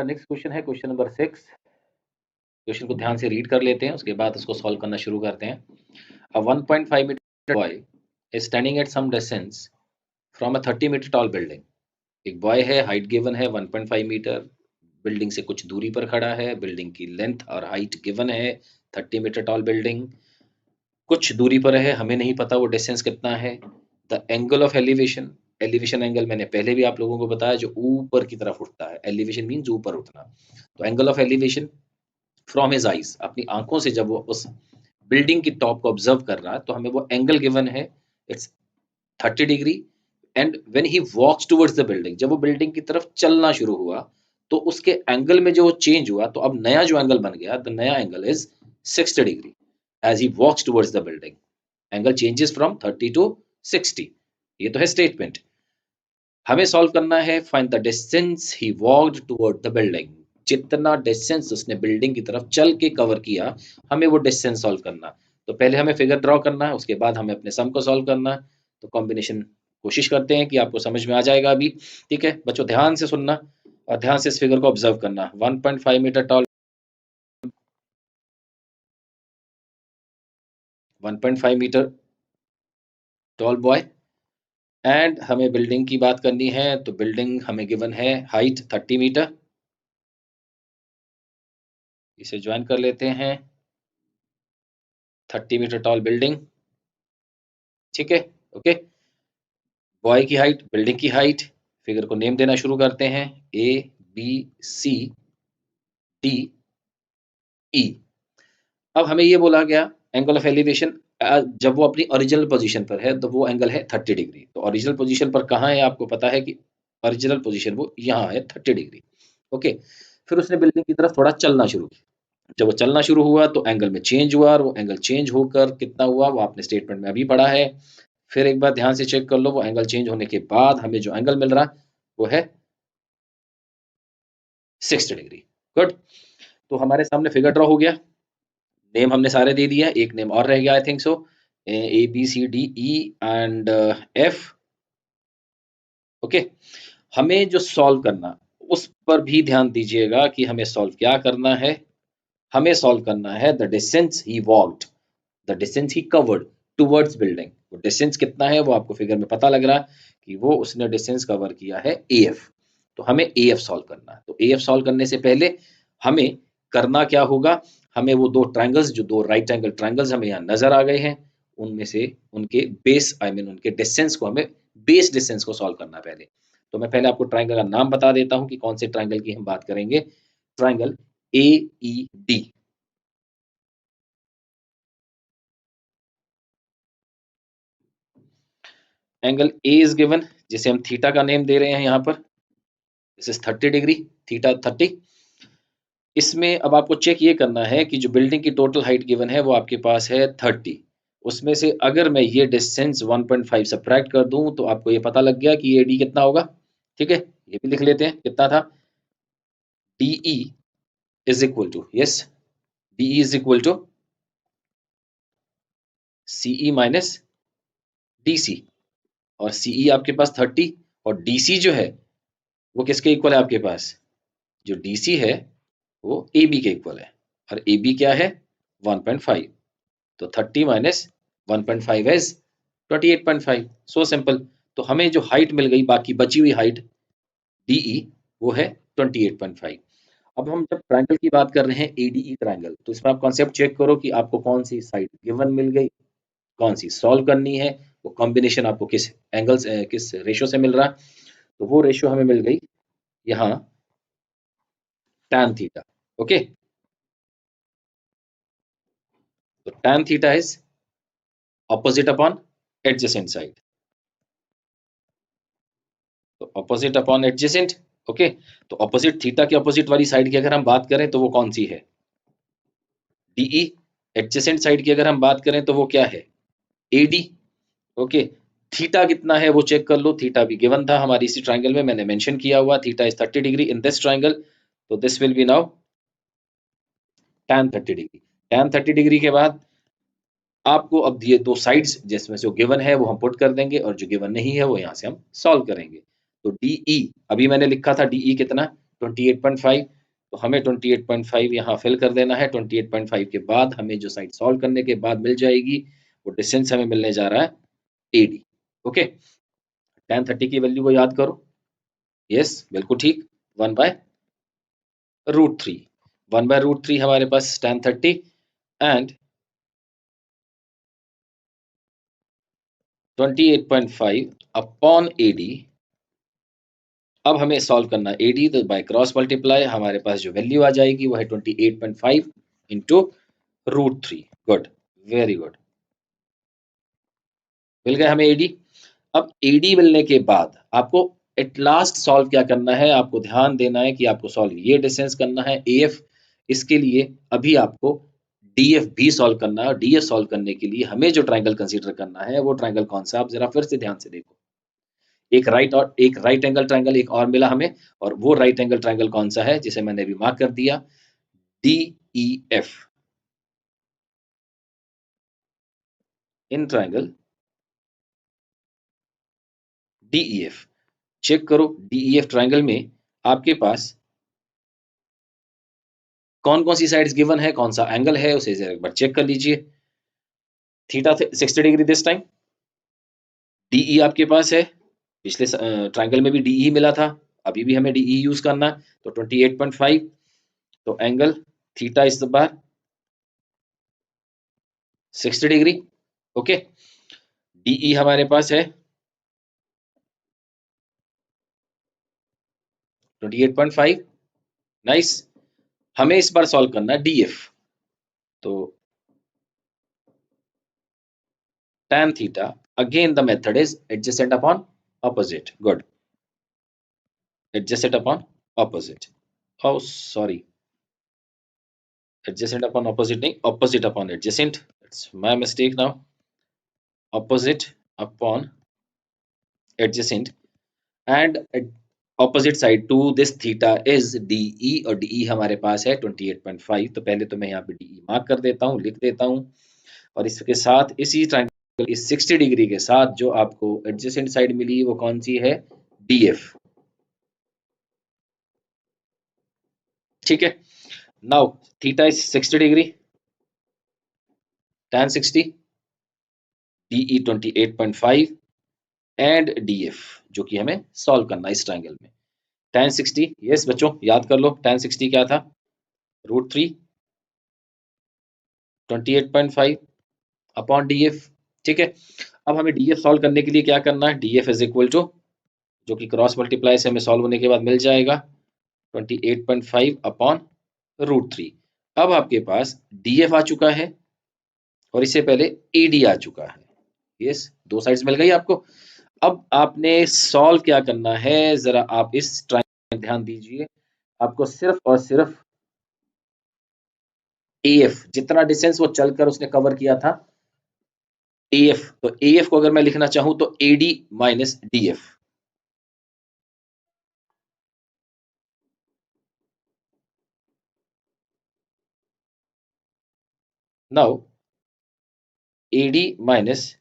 Next question है question number 6। Question को ध्यान से रीड कर लेते हैं, उसके बाद उसको सॉल्व करना शुरू करते हैं। A 1.5 metre boy is standing at some distance from a 30 metre tall building. एक बॉय है, हाइट गिवन है 1.5 मीटर, बिल्डिंग से कुछ दूरी पर खड़ा है। बिल्डिंग की लेंथ और हाइट गिवन है, 30 मीटर टॉल बिल्डिंग कुछ दूरी पर है, हमें नहीं पता वो डिस्टेंस कितना है। The angle of elevation, elevation angle मैंने पहले भी आप लोगों को बताया जो ऊपर की तरफ उठता है। एलिवेशन मीन्स ऊपर उठना। तो angle of elevation from his eyes, अपनी आंखों से जब वो उस बिल्डिंग की टॉप को ऑब्जर्व कर रहा है तो हमें वो एंगल गिवन है, it's 30 degree. And when he walks towards the building, जब वो बिल्डिंग की तरफ चलना शुरू हुआ तो उसके एंगल में जो चेंज हुआ, तो अब नया जो एंगल बन गया, द नया angle is 60 degree as he walks towards the building. Angle changes from 30 to 60। ये तो है स्टेटमेंट। हमें सॉल्व करना है find the distance he walked toward the building. जितना डिस्टेंस उसने बिल्डिंग की तरफ चल के कवर किया, हमें वो डिस्टेंस सॉल्व करना। तो पहले हमें फिगर ड्रॉ करना है, उसके बाद हमें अपने सम को सॉल्व करना है। तो कॉम्बिनेशन कोशिश करते हैं कि आपको समझ में आ जाएगा अभी। ठीक है बच्चों, ध्यान से सुनना और ध्यान से इस फिगर को ऑब्जर्व करना। 1.5 metre tall 1.5 metre tall boy, and हमें बिल्डिंग की बात करनी है। तो बिल्डिंग हमें गिवन है हाइट 30 मीटर। इसे ज्वाइन कर लेते हैं, 30 मीटर टॉल बिल्डिंग। ठीक है, ओके। बॉय की हाइट, बिल्डिंग की हाइट, फिगर को नेम देना शुरू करते हैं, ए बी सी डी ई। अब हमें ये बोला गया एंगल ऑफ एलिवेशन, जब वो अपनी ओरिजिनल पोजीशन पर है तो वो एंगल है 30 डिग्री। तो ओरिजिनल पोजीशन पर कहाँ है आपको पता है कि ओरिजिनल पोजीशन वो यहाँ है 30 डिग्री। ओके, फिर उसने बिल्डिंग की तरफ थोड़ा चलना शुरू किया। जब वो चलना शुरू हुआ तो एंगल में चेंज हुआ, और वो एंगल चेंज होकर कितना हुआ वो आपने स्टेटमेंट में अभी पढ़ा है। फिर एक बार ध्यान से चेक कर लो, वो एंगल चेंज होने के बाद हमें जो एंगल मिल रहा वो है 60 डिग्री। गुड। तो हमारे सामने फिगर ड्रॉ हो गया, नेम हमने सारे दे दिया, एक नेम और रह गया I think so, A B C D E and F. Okay, हमें जो सॉल्व करना उस पर भी ध्यान दीजिएगा कि हमें सॉल्व क्या करना है। हमें सॉल्व करना है the distance he walked, the distance he covered towards building. वो डिस्टेंस कितना है वो आपको फिगर में पता लग रहा है कि वो उसने डिस्टेंस कवर किया है AF। तो हमें AF सॉल्व करना है। तो AF सॉल्व करने से पहले हमें करना क्या होगा, हमें वो दो ट्रायंगल्स, जो दो राइट एंगल ट्रायंगल्स हमें यहाँ नजर आ गए हैं, उनमें से उनके बेस उनके डिस्टेंस को, हमें बेस डिस्टेंस को सॉल्व करना है पहले। तो मैं पहले आपको ट्रायंगल का नाम बता देता हूँ कि कौन से ट्रायंगल की हम बात करेंगे। Triangle AED। Angle A is given, जिसे हम थीटा का नेम दे रहे हैं यहाँ पर, दिस इज 30 डिग्री, थीटा 30। इसमें अब आपको चेक ये करना है कि जो बिल्डिंग की टोटल हाइट गिवन है वो आपके पास है 30। उसमें से अगर मैं ये डिस्टेंस 1.5 सब्ट्रैक्ट कर दूं तो आपको ये पता लग गया कि AD कितना होगा। ठीक है, ये भी लिख लेते हैं, कितना था, DE is equal to, yes, DE is equal to CE minus DC। और CE आपके पास 30 और DC जो है वो किसके इक्वल है आपके पास, जो DC है वो AB के इक्वल है, और AB क्या है 1.5। तो 30 माइनस 1.5 इज 28.5। So simple. तो हमें जो हाइट मिल गई, बाकी बची हुई हाइट DE वो है 28.5। अब हम जब ट्रायंगल की बात कर रहे हैं ADE ट्रायंगल, तो इसमें आप कॉन्सेप्ट चेक करो कि आपको कौन सी साइड गिवन मिल गई, कौन सी सॉल्व करनी है, वो कॉम्बिनेशन आपको किस एंगल्स किस रेशियो से मिल रहा है। तो वो रेशियो हमें मिल गई यहाँ tan थीटा। ओके, तो tan theta is opposite upon adjacent side. तो ऑपोजिट अपॉन एडजेसेंट। ओके, तो ऑपोजिट थीटा के ऑपोजिट वाली साइड की अगर हम बात करें तो वो कौन सी है, DE। एडजेसेंट साइड की अगर हम बात करें तो वो क्या है, AD। ओके, थीटा कितना है वो चेक कर लो, थीटा भी गिवन था हमारी इसी ट्रायंगल में, मैंने मेंशन किया हुआ, theta is 30 degree in this triangle. तो this will be now tan 30 degree. tan 30 degree के बाद आपको अब ये दो साइड्स जिसमें से गिवन है वो हम पुट कर देंगे, और जो गिवन नहीं है वो यहाँ से हम सॉल्व करेंगे। तो DE अभी मैंने लिखा था, DE कितना 28.5, तो हमें 28.5 यहाँ फिल कर देना है। 28.5 के बाद हमें जो साइड सॉल्व करने के बाद मिल जाएगी वो डिस्टेंस हमें मिलने जा रहा है AD। ओके, tan 30 की वैल्यू को याद करो। यस, बिल्कुल ठीक, 1/√3। 1/√3 हमारे पास tan 30 एंड 28.5 अपॉन AD। अब हमें सॉल्व करना है AD, तो बाय क्रॉस मल्टीप्लाई हमारे पास जो वैल्यू आ जाएगी वो है 28.5 इंटू √3। गुड, वेरी गुड, मिल गया हमें AD। अब AD मिलने के बाद आपको एट लास्ट सॉल्व क्या करना है, आपको ध्यान देना है कि आपको सॉल्व ये डिस्टेंस करना है AF। इसके लिए अभी आपको DF भी सॉल्व करना है, और DF सॉल्व करने के लिए हमें जो ट्रायंगल कंसीडर करना है वो ट्रायंगल कौन सा, आप जरा फिर से ध्यान से देखो। एक राइट एंगल ट्रायंगल एक और मिला हमें, और वो राइट एंगल ट्रायंगल कौन सा है जिसे मैंने अभी मार्क कर दिया, DEF। In triangle DEF check करो, DEF ट्रायंगल में आपके पास कौन कौन सी साइड्स गिवन है, कौन सा एंगल है, उसे एक बार चेक कर लीजिए। Theta 60 degree this time. DE आपके पास है, पिछले ट्रायंगल में भी DE मिला था, अभी भी हमें DE यूज करना है, तो 28.5। तो एंगल थीटा इस बार 60 डिग्री। ओके, DE हमारे पास है 28.5। नाइस, हमें इस बार सॉल्व करना है DF। तो tan theta, again the method is adjacent upon opposite. Good, adjacent upon opposite. Oh sorry, adjacent upon opposite नहीं, opposite upon adjacent, it's my mistake now. Opposite upon adjacent, and opposite side to this theta is DE, और DE हमारे पास है 28.5। तो पहले तो मैं यहाँ पे DE मार्क कर देता हूँ, लिख देता हूँ, और इसके साथ इसी ट्रायंगल इस 60 डिग्री के साथ जो आपको एडजेसेंट साइड मिली वो कौन सी है, DF। ठीक है, now theta is 60 degree, tan 60, DE 28.5 and DF जो कि हमें सॉल्व करना है इस ट्रायंगल में। tan 60, यस बच्चों याद कर लो, tan 60 क्या था, √3 28.5 अपॉन DF। ठीक है, अब हमें DF सॉल्व करने के लिए क्या करना है, DF इज इक्वल टू, जो कि क्रॉस मल्टीप्लाई से हमें सॉल्व होने के बाद मिल जाएगा 28.5 अपॉन √3। अब आपके पास DF आ चुका है और इससे पहले AD आ चुका है। यस, दो साइड्स मिल गई आपको। अब आपने सॉल्व क्या करना है, जरा आप इस ट्रायंगल में ध्यान दीजिए। आपको सिर्फ और सिर्फ AF, जितना डिस्टेंस वो चलकर उसने कवर किया था AF, तो AF को अगर मैं लिखना चाहूं तो AD minus DF। Now AD minus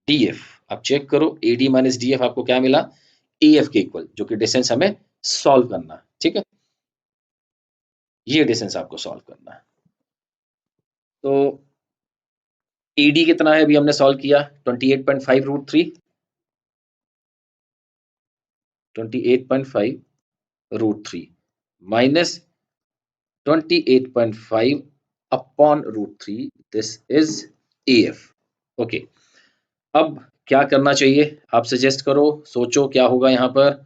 DF, आप चेक करो AD माइनस DF आपको क्या मिला, AF के इक्वल, जो कि डिस्टेंस हमें सॉल्व करना है। ठीक है, ये डिस्टेंस आपको सॉल्व करना है। तो AD कितना है, अभी हमने सॉल्व किया 28.5 √3, 28.5 √3 minus 28.5 upon √3, this is AF। Okay, अब क्या करना चाहिए, आप सजेस्ट करो, सोचो क्या होगा यहाँ पर,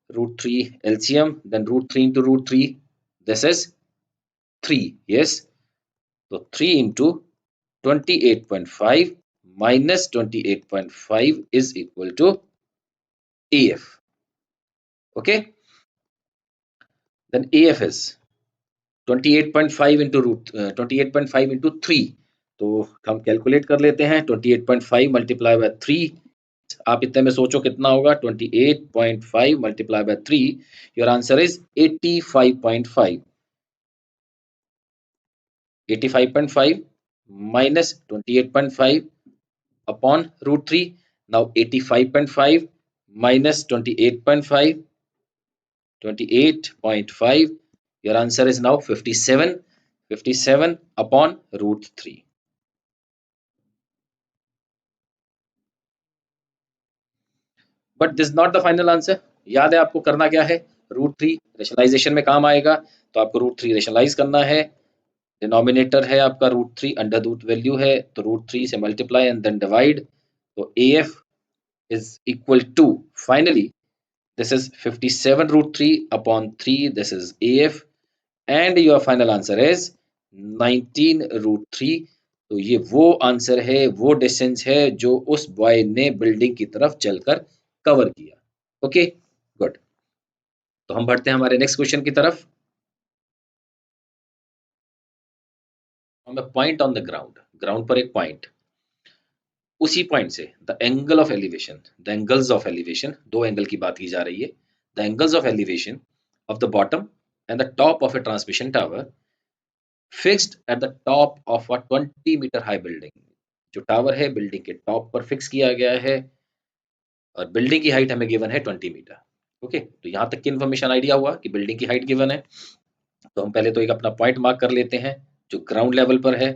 √3 LCM, then √3 into √3, this is 3। Yes, तो 3 into 28.5 minus 28.5 is equal to AF. Okay, then AF is 28.5 into 28.5 into 3। तो हम कैलकुलेट कर लेते हैं, 28.5 मल्टीप्लाई बाय 3, आप इतने में सोचो कितना होगा, 28.5 multiply by 3, your answer is 85.5। 85.5 minus 28.5 upon √3, now 85.5 minus 28.5, 28.5 your answer is now 57 upon √3. But this not the final answer. याद है आपको करना क्या है, √3 रेशनलाइजेशन में काम आएगा, तो आपको √3 रेशनलाइज करना है. डिनोमिनेटर है आपका √3, अंडर रूट वैल्यू है तो √3 से मल्टीप्लाई एंड देन डिवाइड. तो AF is equal to, finally this is 57 √3 upon 3, this is AF, and your final answer is 19 √3. तो ये वो आंसर है, वो डिस्टेंस है जो उस बॉय ने बिल्डिंग की तरफ चलकर कवर किया. Okay good. तो हम बढ़ते हैं हमारे नेक्स्ट क्वेश्चन की तरफ. हम point on the ground, ground पर एक पॉइंट, उसी पॉइंट से the angle of elevation, the angles of elevation, दो एंगल की बात की जा रही है. The angles of elevation of the bottom and the top of a transmission tower fixed at the top of a 20 metre high building. जो tower है building के टॉप पर फिक्स किया गया है और बिल्डिंग की हाइट हमें गिवन है 20 मीटर. ओके, तो यहाँ तक की इन्फॉर्मेशन आइडिया हुआ कि बिल्डिंग की हाइट गिवन है. तो हम पहले तो एक अपना पॉइंट मार्क कर लेते हैं जो ग्राउंड लेवल पर है.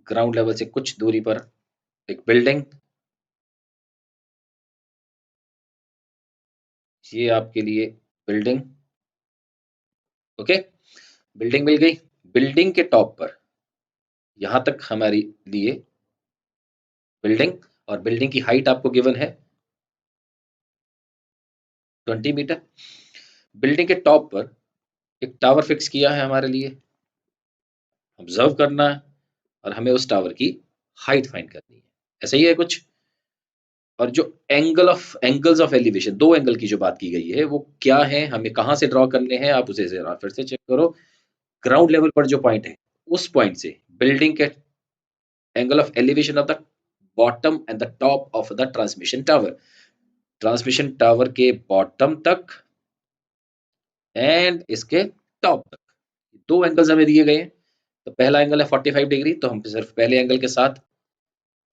ग्राउंड लेवल से कुछ दूरी पर एक बिल्डिंग, ये आपके लिए बिल्डिंग. ओके, बिल्डिंग मिल गई. बिल्डिंग के टॉप पर यहां तक हमारी लिए बिल्डिंग, और बिल्डिंग की हाइट आपको गिवन है 20 मीटर. बिल्डिंग के टॉप पर एक टावर फिक्स किया है हमारे लिए, ऑब्जर्व करना है और हमें उस टावर की हाइट फाइंड करनी है. ऐसा ही है कुछ. और जो एंगल्स ऑफ एलिवेशन, दो एंगल की जो बात की गई है वो क्या है, हमें कहां से ड्रॉ करने हैं, आप उसे जरा फिर से चेक करो. ग्राउंड लेवल पर जो पॉइंट है उस पॉइंट से बिल्डिंग के angle of elevation of the bottom and the top of the transmission tower, transmission tower के बॉटम तक एंड इसके टॉप तक, दो एंगल्स हमें दिए गए हैं. तो पहला एंगल है 45 डिग्री, तो हम सिर्फ पहले एंगल के साथ,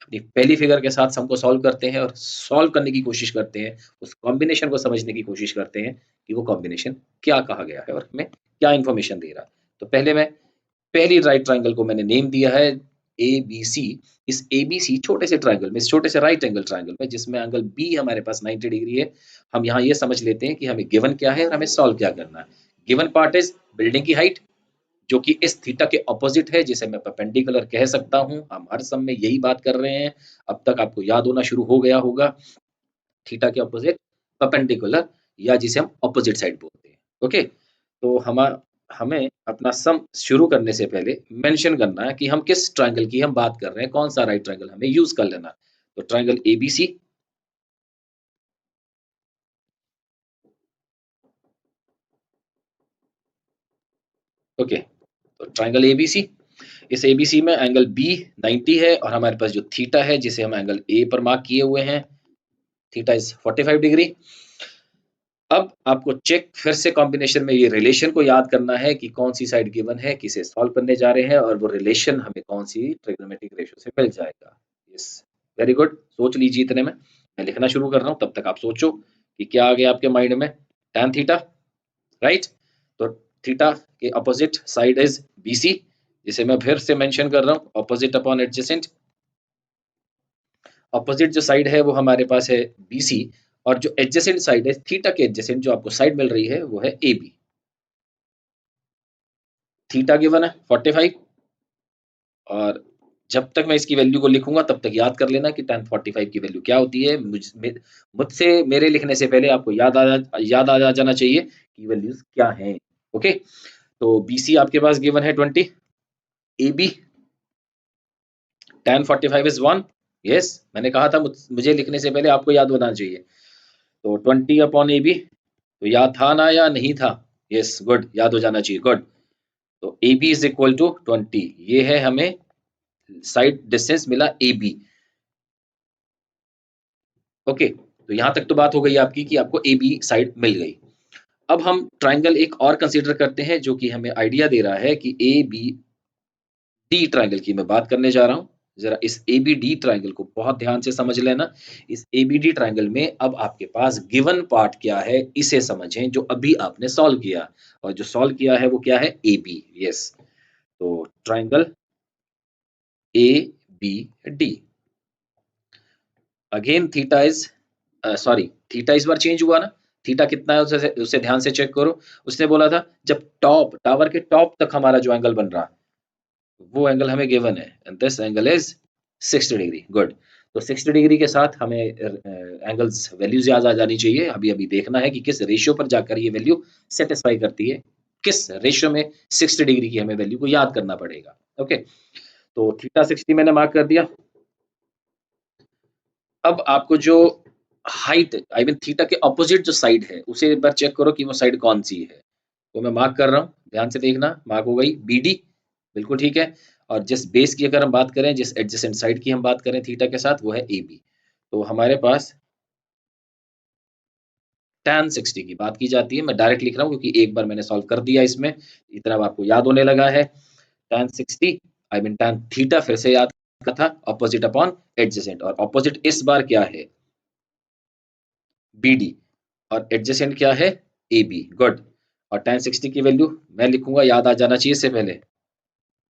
अपनी पहली फिगर के साथ सम को सॉल्व करते हैं और सॉल्व करने की कोशिश करते हैं, उस कॉम्बिनेशन को समझने की कोशिश करते हैं कि वो कॉम्बिनेशन क्या कहा गया है और हमें क्या इंफॉर्मेशन दे रहा है. तो पहले मैं पहली राइट ट्राइंगल को मैंने नेम दिया है ABC. इस ABC छोटे से ट्राइंगल में, इस छोटे से राइट एंगल ट्राइंगल में जिसमें एंगल B हमारे पास 90 डिग्री है, हम यहाँ ये समझ लेते हैं कि हमें गिवन क्या है और हमें सॉल्व क्या करना है. गिवन पार्ट इज बिल्डिंग की हाइट जो कि इस थीटा के ऑपोजिट है, जिसे मैं परपेंडिकुलर कह सकता हूं. हम हर सम में यही बात कर रहे हैं, अब तक आपको याद होना शुरू हो गया होगा. थीटा के ऑपोजिट परपेंडिकुलर, या जिसे हम ऑपोजिट साइड बोलते हैं. ओके, तो हमें अपना सम शुरू करने से पहले मेंशन करना है कि हम किस ट्रायंगल की हम बात कर रहे हैं, कौन सा राइट ट्रायंगल हमें यूज कर लेना. तो ट्रायंगल ABC, ओके, तो ट्रायंगल ABC, इस ABC में एंगल B 90 है और हमारे पास जो थीटा है जिसे हम एंगल A पर मार्क किए हुए हैं, थीटा इज 45 डिग्री. अब आपको चेक फिर से कॉम्बिनेशन में ये रिलेशन को याद करना है कि कौन सी साइड गिवन है, किसे सॉल्व करने जा रहे हैं और वो रिलेशन हमें कौन सी ट्रिग्नोमेट्रिक रेशियो से मिल जाएगा. Yes, very good. सोच लीजिए इतने में, मैं लिखना शुरू कर रहा हूँ, तब तक आप सोचो कि क्या आ गया आपके माइंड में. tan theta, right. तो थीटा के अपोजिट साइड इज BC, जिसे मैं फिर से मेंशन कर रहा हूँ, ऑपोजिट अपॉन एडजेसेंट. अपोजिट जो साइड है वो हमारे पास है BC, और जो एडजेसेंट साइड है थीटा के एडजेसेंट जो आपको साइड मिल रही है वो है AB. थीटा गिवन है 45, और जब तक मैं इसकी वैल्यू को लिखूंगा तब तक याद कर लेना कि tan 45 की वैल्यू क्या होती है. मुझसे मेरे लिखने से पहले आपको याद आ जाना चाहिए कि वैल्यूज क्या हैं. ओके, तो BC आपके पास गिवन है 20, AB tan 45 इज 1. यस, मैंने कहा था मुझे लिखने से पहले आपको याद होना चाहिए. तो 20 अपॉन AB, तो याद था ना या नहीं था? यस, गुड, याद हो जाना चाहिए. गुड. तो AB इज इक्वल टू 20, ये है हमें साइड डिस्टेंस मिला AB. ओके, तो यहां तक तो बात हो गई आपकी कि आपको AB साइड मिल गई. अब हम ट्राइंगल एक और कंसीडर करते हैं जो कि हमें आइडिया दे रहा है कि ABD ट्राइंगल की मैं बात करने जा रहा हूं. जरा इस ABD ट्रायंगल को बहुत ध्यान से समझ लेना। इस ABD ट्रायंगल में अब आपके पास गिवन पार्ट क्या है इसे समझें, जो अभी आपने सॉल्व किया, और जो सॉल्व किया है वो क्या है, AB। यस, तो triangle ABD, again theta is sorry, theta इस बार चेंज हुआ ना, थीटा कितना है उसे ध्यान से चेक करो। उसने बोला था जब टॉप, टावर के टॉप तक हमारा जो एंगल बन रहा, वो एंगल हमें गिवन है, and this angle is 60 degree. Good, तो 60 डिग्री के साथ हमें एंगल्स वैल्यूज याद आ जानी चाहिए। अभी अभी देखना है कि किस रेशियो पर जाकर ये वैल्यू सेटिस्फाई करती है, किस रेशियो में 60 डिग्री की हमें वैल्यू को याद करना पड़ेगा। ओके, तो थीटा 60 मैंने मार्क कर दिया। अब आपको जो हाइट, आई मीन थीटा के ऑपोजिट जो साइड है उसे एक बार चेक करो कि वो साइड कौन सी है। तो मैं मार्क कर रहा हूँ, ध्यान से देखना, मार्क हो गई BD, बिल्कुल ठीक है। और जिस बेस की अगर हम बात करें, जिस एडजेसेंट साइड की हम बात करें थीटा के साथ, वो है AB। तो हमारे पास tan 60 की बात की जाती है, मैं डायरेक्ट लिख रहा हूँ क्योंकि एक बार मैंने सॉल्व कर दिया इसमें, इतना अब आपको याद होने लगा है। tan 60 I mean tan theta, फिर से याद का था, ऑपोजिट अपॉन एडजेसेंट, और ऑपोजिट इस बार क्या है, BD, और एडजेसेंट क्या है, AB। गुड, और tan 60 की वैल्यू मैं लिखूंगा, याद आ जाना चाहिए इससे पहले,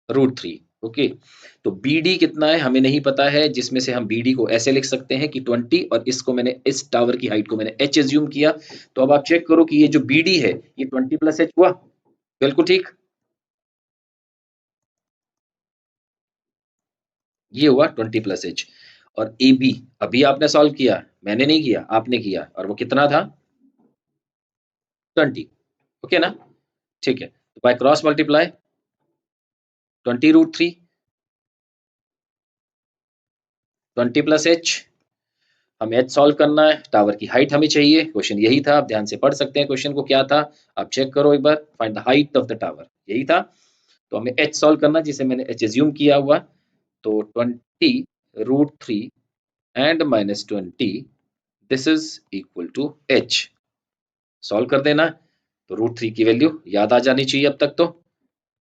√3। ओके, तो BD कितना है हमें नहीं पता है, जिसमें से हम BD को ऐसे लिख सकते हैं कि 20, और इसको मैंने, इस टावर की हाइट को मैंने H एज्यूम किया। तो अब आप चेक करो कि ये जो BD है ये 20 + H हुआ, बिल्कुल ठीक, ये हुआ 20 + H। और AB अभी आपने सॉल्व किया, मैंने नहीं किया, आपने किया, और वो कितना था, 20। ओके ना, ठीक है, तो बाय क्रॉस मल्टीप्लाई 20 √3, 20 + H, हमें H सॉल्व करना है, टावर की हाइट हमें चाहिए, क्वेश्चन यही था, आप ध्यान से पढ़ सकते हैं क्वेश्चन को, क्या था आप चेक करो एक बार, find the height of the tower, यही था। तो हमें H सॉल्व करना, जिसे मैंने H एज्यूम किया हुआ, तो 20 √3 and -20, this is equal to H, solve कर देना। तो √3 की वैल्यू याद आ जानी चाहिए अब तक, तो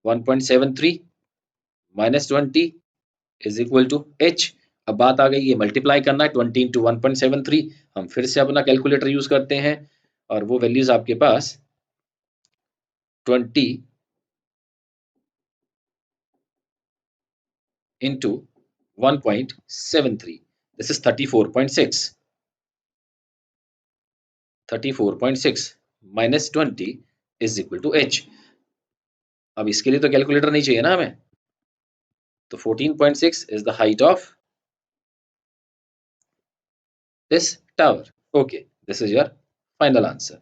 1.73 -20 इज इक्वल टू H। अब बात आ गई, ये मल्टीप्लाई करना है, 20 × 1.73, हम फिर से अपना कैलकुलेटर यूज करते हैं, और वो वैल्यूज आपके पास 20 × 1.73, this is 34.6, 34.6 -20 is equal to H। अब इसके लिए तो कैलकुलेटर नहीं चाहिए ना हमें, तो 14.6 is the height of this tower. Okay, this is your final answer.